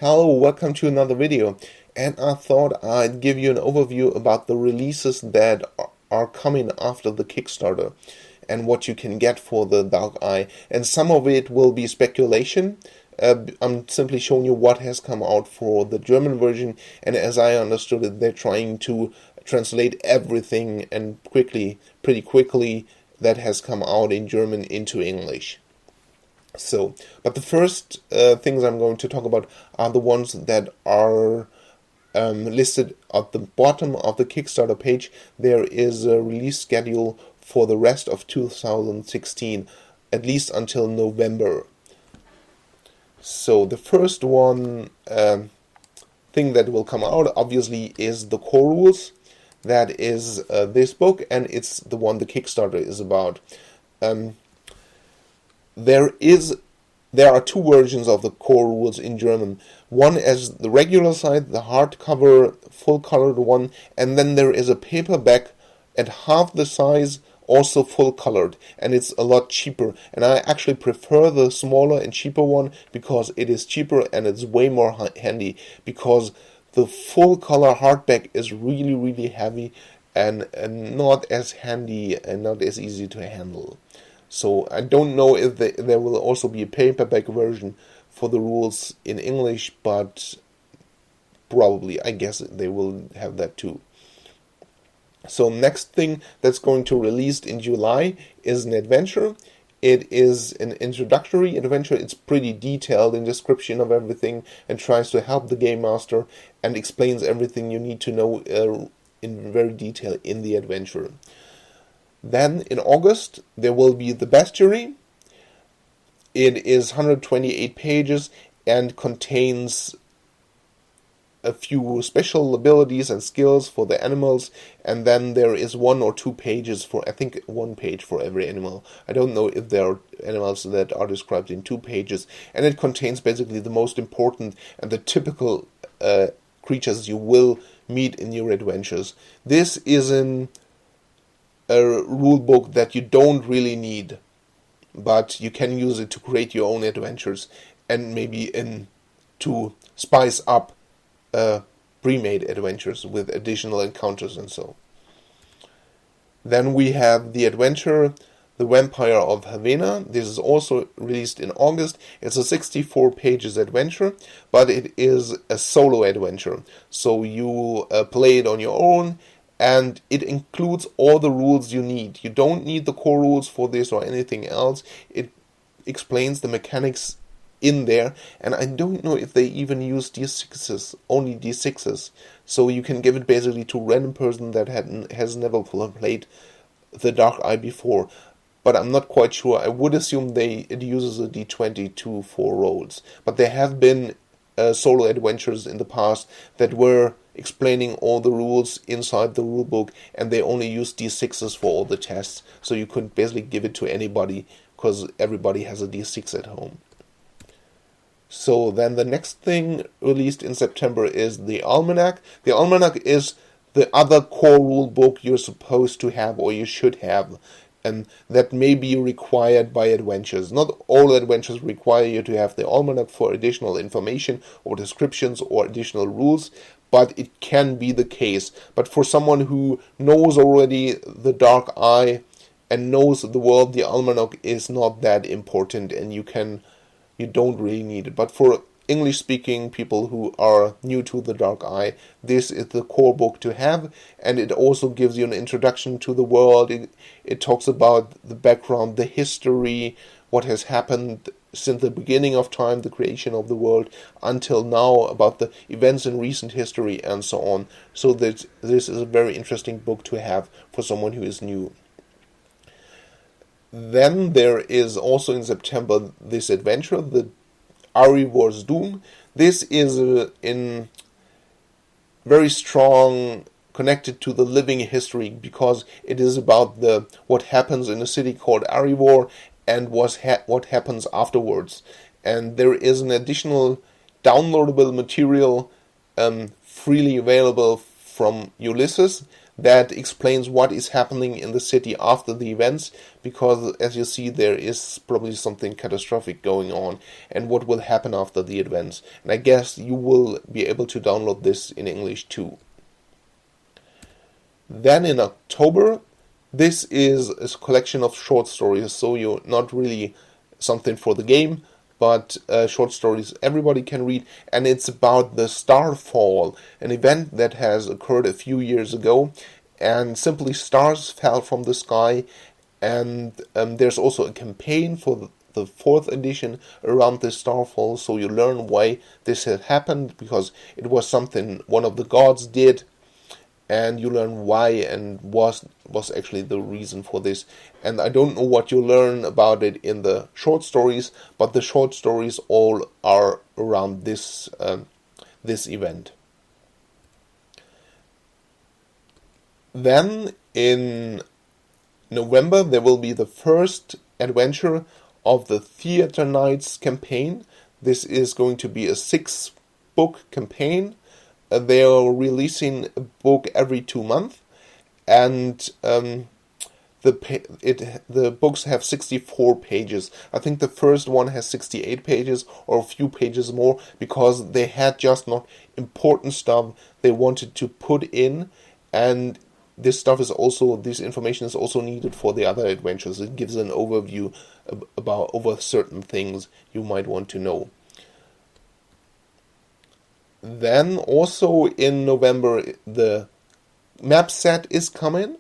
Hello, welcome to another video, and I thought I'd give you an overview about the releases that are coming after the Kickstarter and what you can get for the Dark Eye. And some of it will be speculation. I'm simply showing you what has come out for the German version, and as I understood it, they're trying to translate everything and pretty quickly, that has come out in German into English. But the first things I'm going to talk about are the ones that are listed at the bottom of the Kickstarter page. There is a release schedule for the rest of 2016, at least until November. So the first one thing that will come out, obviously, is the core rules. That is this book, and it's the one the Kickstarter is about. There are two versions of the core rules in German. One is the regular side, the hardcover, full-colored one, and then there is a paperback at half the size, also full-colored, and it's a lot cheaper. And I actually prefer the smaller and cheaper one because it is cheaper and it's way more handy, because the full-color hardback is really, really heavy and not as handy and not as easy to handle. So I don't know if there will also be a paperback version for the rules in English, but probably, I guess they will have that too. So next thing that's going to release in July is an adventure. It is an introductory adventure. It's pretty detailed in description of everything and tries to help the game master and explains everything you need to know in very detail in the adventure. Then in August there will be the Bestiary. It is 128 pages and contains a few special abilities and skills for the animals, and then there is 1 or 2 pages for, I think 1 page for every animal. I don't know if there are animals that are described in 2 pages, and it contains basically the most important and the typical creatures you will meet in your adventures. This is a rule book that you don't really need, but you can use it to create your own adventures and maybe to spice up pre-made adventures with additional encounters and so. Then we have the adventure The Vampire of Havana. This is also released in August. It's a 64 pages adventure, but it is a solo adventure, so you play it on your own, and it includes all the rules you need. You don't need the core rules for this or anything else. It explains the mechanics in there, and I don't know if they even use D6s, only D6s. So you can give it basically to a random person that has never played the Dark Eye before. But I'm not quite sure. I would assume it uses a D20 for rolls. But there have been solo adventures in the past that were explaining all the rules inside the rulebook, and they only use D6s for all the tests, so you could basically give it to anybody because everybody has a D6 at home. So then the next thing released in September is the Almanac. The Almanac is the other core rule book you're supposed to have, or you should have, and that may be required by adventures. Not all adventures require you to have the Almanac for additional information or descriptions or additional rules, but it can be the case. But for someone who knows already the Dark Eye and knows the world, the Almanac is not that important, and you don't really need it. But for English-speaking people who are new to the Dark Eye, this is the core book to have, and it also gives you an introduction to the world. It talks about the background, the history, what has happened since the beginning of time, the creation of the world, until now, about the events in recent history, and so on. So this is a very interesting book to have for someone who is new. Then there is also in September this adventure, the Arivor's Doom. This is in very strong connected to the living history, because it is about what happens in a city called Arivor and what happens afterwards. And there is an additional downloadable material freely available from Ulysses that explains what is happening in the city after the events, because as you see, there is probably something catastrophic going on, and what will happen after the events. And I guess you will be able to download this in English too. Then in October, this is a collection of short stories, so you're not really something for the game, but short stories everybody can read, and it's about the Starfall, an event that has occurred a few years ago, and simply stars fell from the sky, and there's also a campaign for the 4th edition around the Starfall, so you learn why this had happened, because it was something one of the gods did, and you learn why and was actually the reason for this. And I don't know what you learn about it in the short stories, but the short stories all are around this this event. Then in November there will be the first adventure of the Theater Nights campaign. This is going to be a 6-book campaign. They are releasing a book every 2 months, and the books have 64 pages. I think the first one has 68 pages, or a few pages more, because they had just not important stuff they wanted to put in, and this information is also needed for the other adventures. It gives an overview over certain things you might want to know. Then also in November, the map set is coming.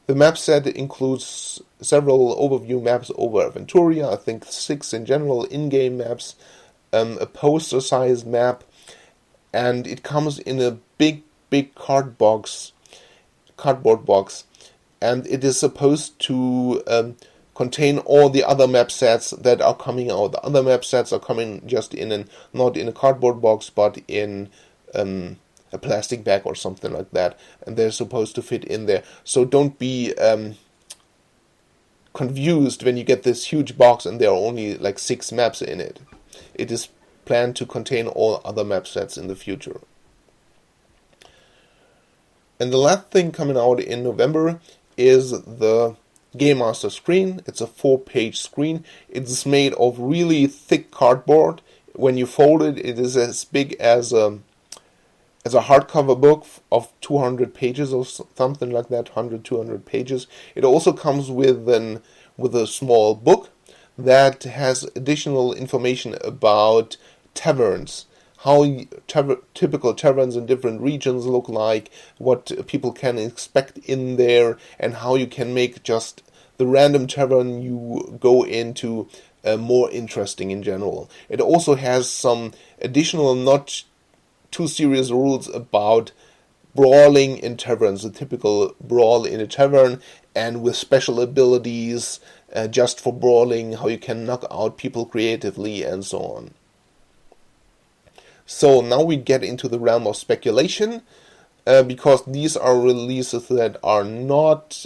The map set includes several overview maps over Aventuria, I think 6 in general, in-game maps, a poster-sized map, and it comes in a big cardboard box, and it is supposed to contain all the other map sets that are coming out. The other map sets are coming just not in a cardboard box, but in a plastic bag or something like that, and they're supposed to fit in there. So don't be confused when you get this huge box and there are only like 6 maps in it. It is planned to contain all other map sets in the future. And the last thing coming out in November is the Game Master screen. It's a 4-page screen. It's made of really thick cardboard. When you fold it, it is as big as a hardcover book of 200 pages or something like that, 100-200 pages. It also comes with a small book that has additional information about taverns, how typical taverns in different regions look like, what people can expect in there, and how you can make just the random tavern you go into more interesting in general. It also has some additional, not too serious rules about brawling in taverns, the typical brawl in a tavern, and with special abilities just for brawling, how you can knock out people creatively, and so on. So now we get into the realm of speculation, because these are releases that are not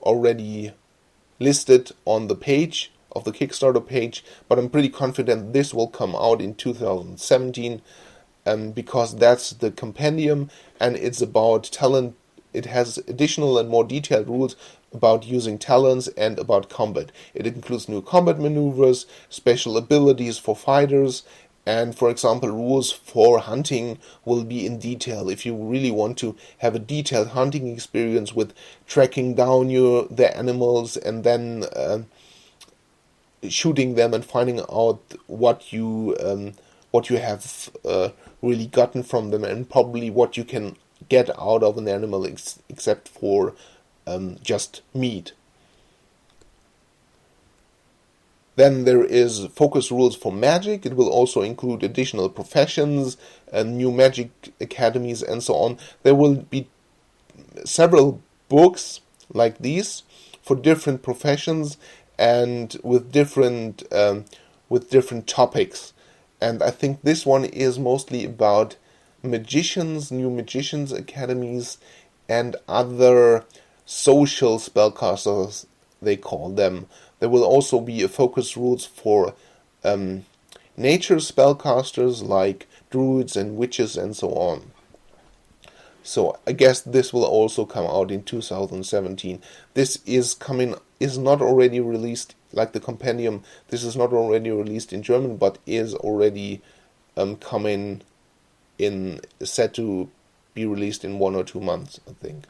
already listed on the page of the Kickstarter page, but I'm pretty confident this will come out in 2017, because that's the compendium, and it's about talent. It has additional and more detailed rules about using talents and about combat. It includes new combat maneuvers, special abilities for fighters, and, for example, rules for hunting will be in detail. If you really want to have a detailed hunting experience with tracking down the animals and then shooting them and finding out what you have really gotten from them, and probably what you can get out of an animal except for just meat. Then there is focus rules for magic. It will also include additional professions, new magic academies, and so on. There will be several books like these for different professions and with different topics. And I think this one is mostly about magicians, new magicians academies, and other social spellcasters, they call them. There will also be a focus rules for nature spellcasters like druids and witches and so on. So I guess this will also come out in 2017. This is not already released, like the compendium. This is not already released in German, but is already coming in, set to be released in 1 or 2 months, I think.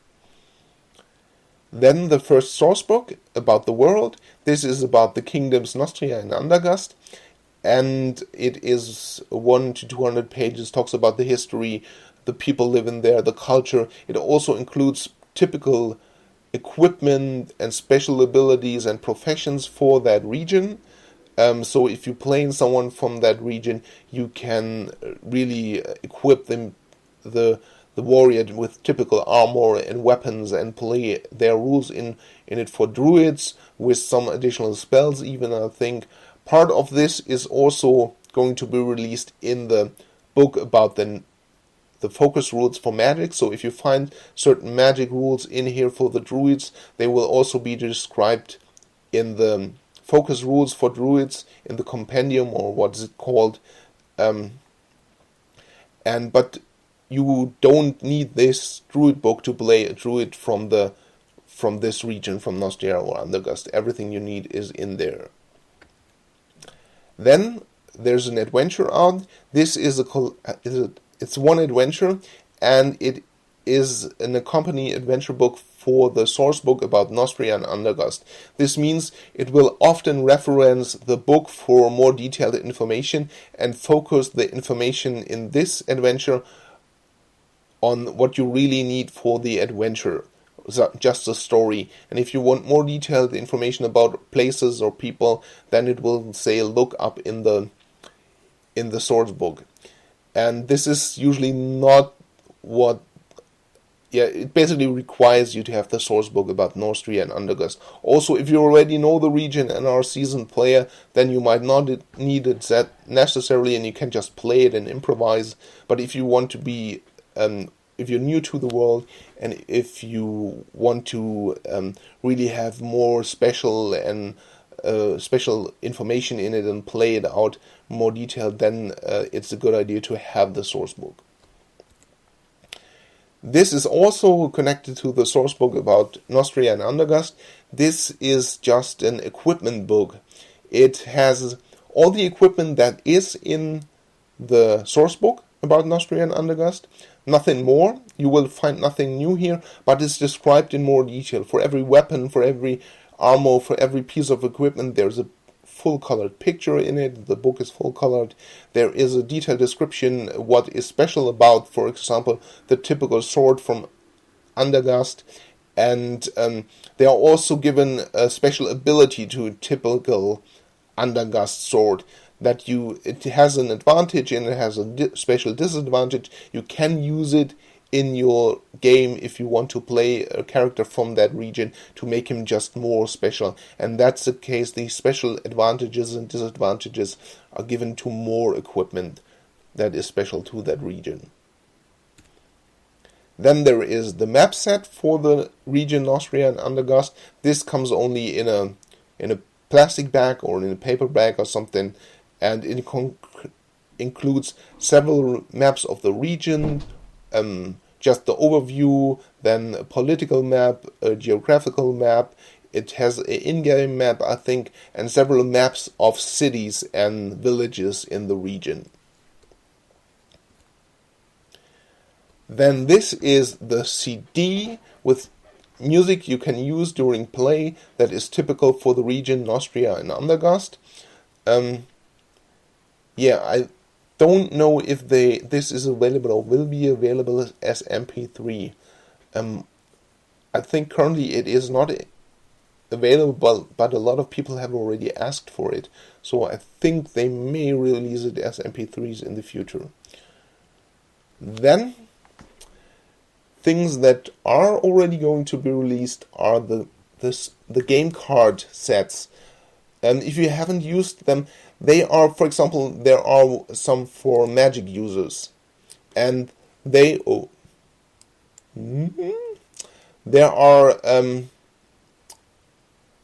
Then the first source book about the world. This is about the kingdoms Nostria and Andergast, and it is 1 to 200 pages, talks about the history, the people living there, the culture. It also includes typical equipment and special abilities and professions for that region. So if you play someone from that region, you can really equip the warrior with typical armor and weapons and play their rules in it for druids with some additional spells even, I think. Part of this is also going to be released in the book about the focus rules for magic. So if you find certain magic rules in here for the druids, they will also be described in the focus rules for druids in the compendium, or what is it called. But you don't need this druid book to play a druid from this region, from Nostria or Andergast. Everything you need is in there. Then there's an adventure out. This is it's one adventure, and it is an accompanying adventure book for the source book about Nostria and Andergast. This means it will often reference the book for more detailed information and focus the information in this adventure on what you really need for the adventure, just a story. And if you want more detailed information about places or people, then it will say look up in the source book. And this is usually not what... it basically requires you to have the source book about Nostria and Andergast. Also, if you already know the region and are a seasoned player, then you might not need it that necessarily, and you can just play it and improvise. But if you want to be... if you're new to the world, and if you want to really have more special information in it and play it out more detailed, then it's a good idea to have the source book. This is also connected to the source book about Nostria and Andergast. This is just an equipment book. It has all the equipment that is in the source book about Nostria and Andergast. Nothing more. You will find nothing new here, but it's described in more detail. For every weapon, for every armor, for every piece of equipment, there's a full-colored picture in it. The book is full-colored. There is a detailed description what is special about, for example, the typical sword from Andergast. And they are also given a special ability to a typical Andergast sword. It has an advantage and it has a special disadvantage. You can use it in your game if you want to play a character from that region to make him just more special. And that's the case. These special advantages and disadvantages are given to more equipment that is special to that region. Then there is the map set for the region Nostria and Andergast. This comes only in a plastic bag or in a paper bag or something, and it includes several maps of the region, just the overview, then a political map, a geographical map. It has an in-game map, I think, and several maps of cities and villages in the region. Then this is the CD with music you can use during play that is typical for the region Nostria and Andergast. I don't know if this is available or will be available as MP3. I think currently it is not available, but a lot of people have already asked for it. So I think they may release it as MP3s in the future. Then, things that are already going to be released are the game card sets. And if you haven't used them, they are, for example, there are some for Magic users, and they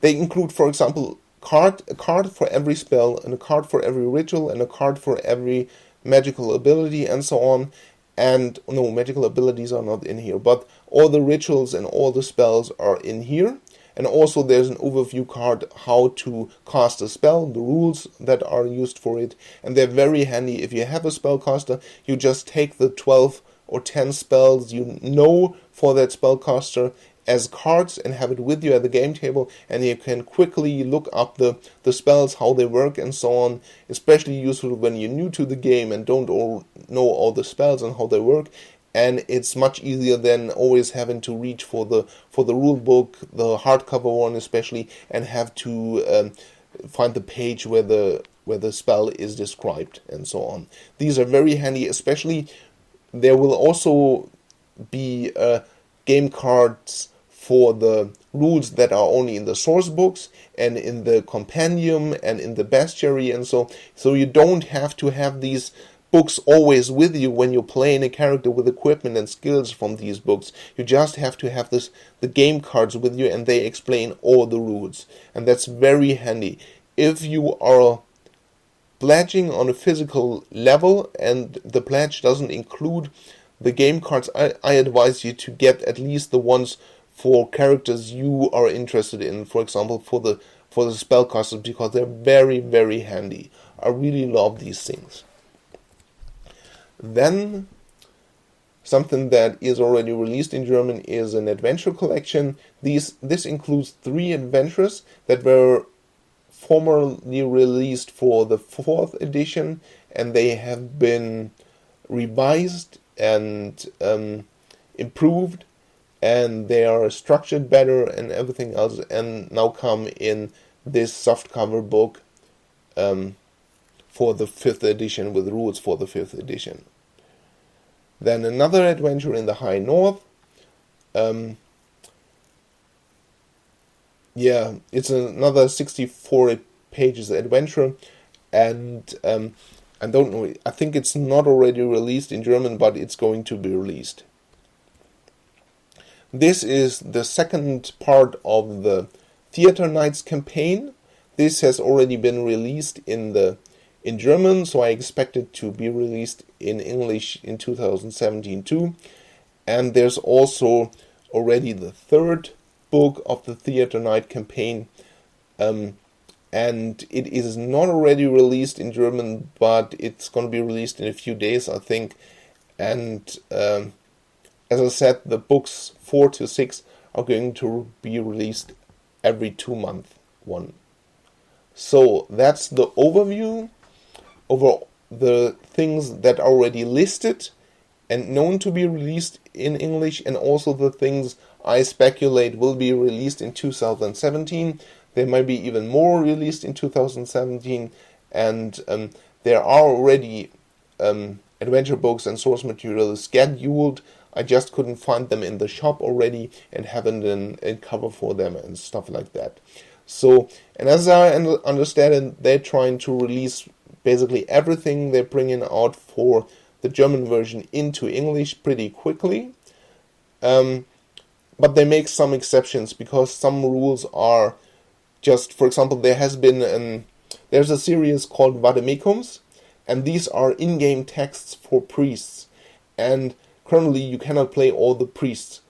include, for example, a card for every spell, and a card for every ritual, and a card for every magical ability, and so on. and no, magical abilities are not in here, but all the rituals and all the spells are in here. And also there's an overview card how to cast a spell, the rules that are used for it, and they're very handy. If you have a spellcaster, you just take the 12 or 10 spells you know for that spellcaster as cards and have it with you at the game table, and you can quickly look up the spells, how they work and so on. Especially useful when you're new to the game and don't know all the spells and how they work. And it's much easier than always having to reach for the rule book, the hardcover one especially, and have to find the page where the spell is described and so on. These are very handy, especially there will also be game cards for the rules that are only in the source books and in the compendium and in the bestiary and so you don't have to have these books always with you when you're playing a character with equipment and skills from these books. You just have to have the game cards with you, and they explain all the rules, and that's very handy. If you are pledging on a physical level and the pledge doesn't include the game cards, I advise you to get at least the ones for characters you are interested in, for example for the spellcasters, because they're very, very handy. I really love these things. Then something that is already released in German is an adventure collection. This includes 3 adventures that were formerly released for the 4th edition, and they have been revised and improved, and they are structured better and everything else, and now come in this softcover book for the 5th edition, with rules for the 5th edition. Then another adventure in the High North. It's another 64 pages adventure, and I don't know, I think it's not already released in German, but it's going to be released. This is the second part of the Theater Nights campaign. This has already been released in German, so I expect it to be released in English in 2017 too. And there's also already the 3rd book of the Theater Night campaign, and it is not already released in German, but it's going to be released in a few days, I think. And as I said, the books 4 to 6 are going to be released every 2 months, one. So that's the overview over the things that are already listed and known to be released in English, and also the things I speculate will be released in 2017. There might be even more released in 2017, and there are already adventure books and source material scheduled. I just couldn't find them in the shop already and haven't a cover for them and stuff like that. So, and as I understand it, they're trying to release basically everything they're bringing out for the German version into English pretty quickly. But they make some exceptions, because some rules are just, for example, there's a series called Vademecums, and these are in-game texts for priests. And currently you cannot play all the priests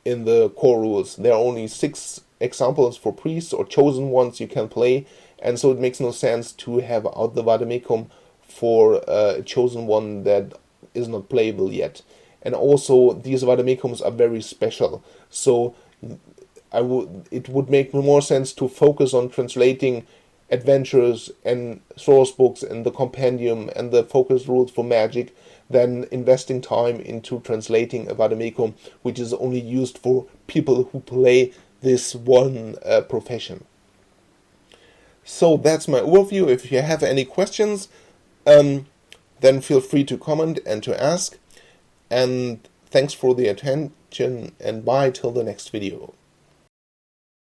in the core rules. There are only 6 examples for priests, or chosen ones you can play, and so it makes no sense to have out the Vademecum for a chosen one that is not playable yet. And also these Vademecums are very special, so it would make more sense to focus on translating adventures and source books and the compendium and the focus rules for magic than investing time into translating a Vademecum which is only used for people who play this one profession. So that's my overview. If you have any questions, then feel free to comment and to ask. And thanks for the attention, and bye till the next video.